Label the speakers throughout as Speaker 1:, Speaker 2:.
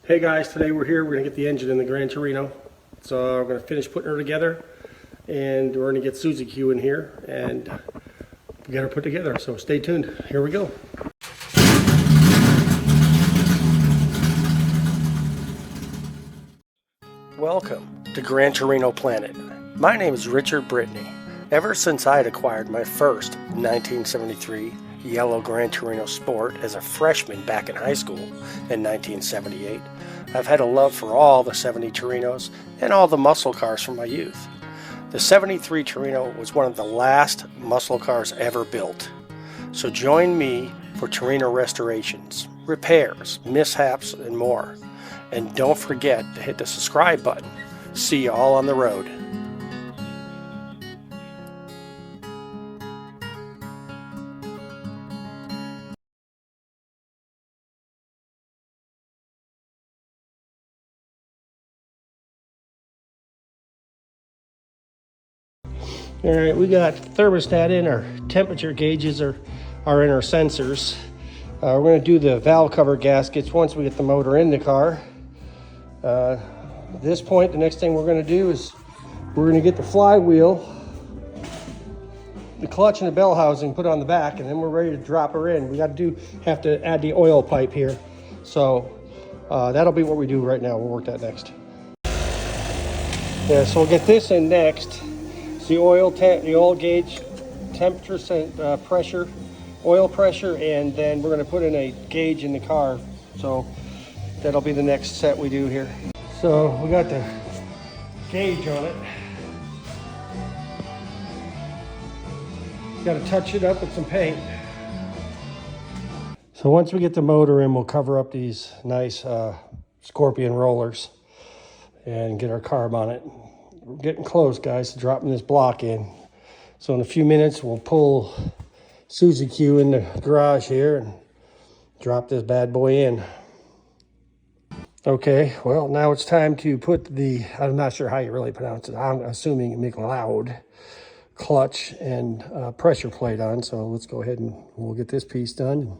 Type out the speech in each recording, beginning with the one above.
Speaker 1: Hey guys, today we're here. We're gonna get the engine in the Gran Torino. So we're gonna finish putting her together, and we're gonna get Suzy Q in here, and we got her put together. So stay tuned. Here we go. Welcome to Gran Torino Planet. My name is Richard Brittany. Ever since I had acquired my first 1973 yellow Gran Torino Sport as a freshman back in high school in 1978, I've had a love for all the 70 Torinos and all the muscle cars from my youth. The 73 Torino was one of the last muscle cars ever built. So join me for Torino restorations, repairs, mishaps, and more. And don't forget to hit the subscribe button. See you all on the road. All right, we got thermostat in. Our temperature gauges are in our sensors. We're going to do the valve cover gaskets once we get the motor in the car. At this point, the next thing we're going to do is we're going to get the flywheel, the clutch, and the bell housing put on the back, and then we're ready to drop her in. We have to add the oil pipe here. So that'll be what we do right now. We'll work that next. Yeah, so we'll get this in next. The oil gauge, temperature, pressure, oil pressure, and then we're going to put in a gauge in the car. So that'll be the next set we do here. So we got the gauge on it. Got to touch it up with some paint. So once we get the motor in, we'll cover up these nice Scorpion rollers and get our carb on it. We're getting close, guys, to dropping this block in. So in a few minutes, we'll pull Suzy Q in the garage here and drop this bad boy in. Okay, well, now it's time to put the, I'm not sure how you really pronounce it, I'm assuming McLeod clutch and pressure plate on. So let's go ahead and we'll get this piece done and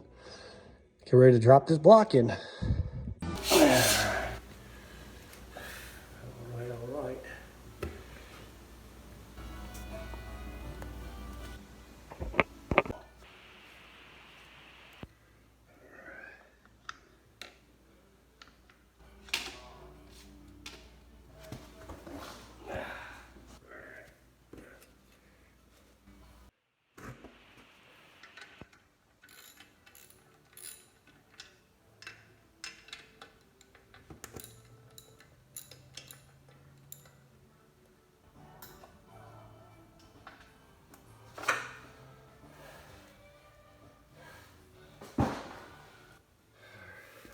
Speaker 1: get ready to drop this block in.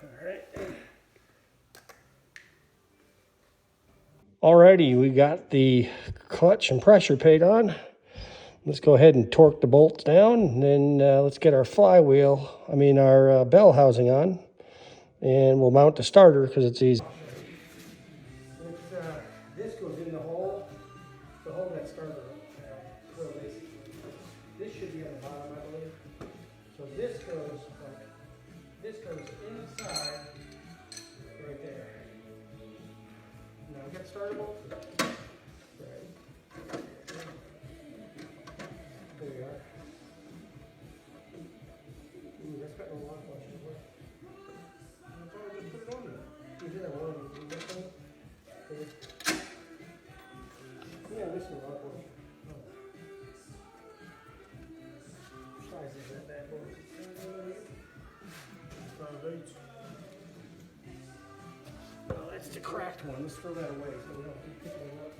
Speaker 1: All right. Alrighty, we got the clutch and pressure plate on. Let's go ahead and torque the bolts down, and then let's get our our bell housing on, and we'll mount the starter because it's easy. This goes in the hole that starter. So this should be on the bottom, I believe. So this goes inside right there. Now we got the starter bolt. Right. There we are. Ooh, that's got no lock on it. I thought I just put it on there. You did that one. Yeah, this is a lock on. Size is that bad boy? Well, that's the cracked one. Let's throw that away so we don't keep picking it up.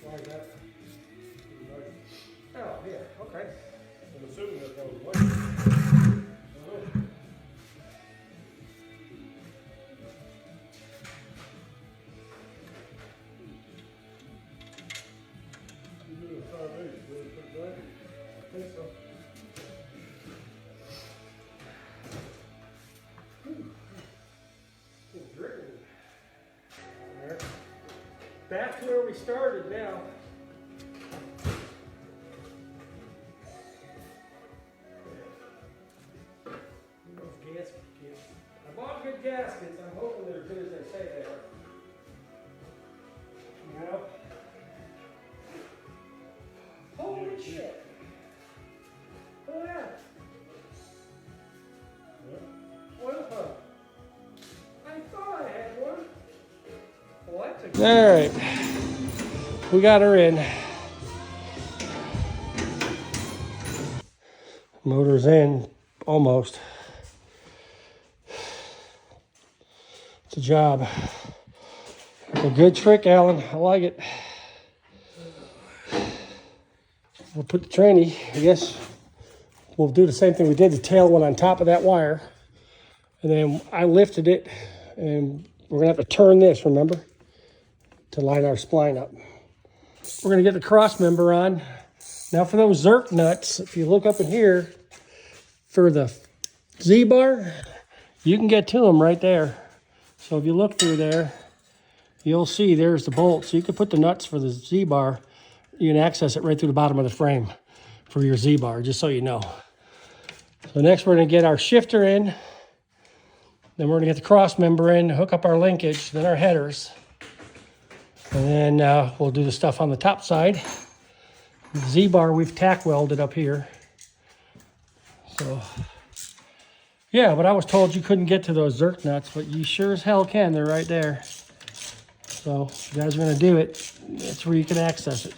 Speaker 1: Why is that? Oh, yeah, okay. back to where we started now. Those gaskets. I bought good gaskets. I'm hoping they're as good as they say they are. You know? Holy shit. Look at that. Well, I thought I had one. Well, that's a all right. We got her in. Motor's in, almost. It's a job. A good trick, Alan. I like it. We'll put the tranny, I guess. We'll do the same thing we did, the tail one on top of that wire. And then I lifted it, and we're gonna have to turn this, remember? To line our spline up. We're gonna get the cross member on. Now for those Zerk nuts, if you look up in here, for the Z-bar, you can get to them right there. So if you look through there, you'll see there's the bolt. So you can put the nuts for the Z-bar, you can access it right through the bottom of the frame for your Z-bar, just so you know. So next we're gonna get our shifter in, then we're gonna get the cross member in, hook up our linkage, then our headers. And then we'll do the stuff on the top side. The Z-bar we've tack welded up here. So, yeah, but I was told you couldn't get to those Zerk nuts, but you sure as hell can. They're right there. So if you guys are gonna do it, that's where you can access it.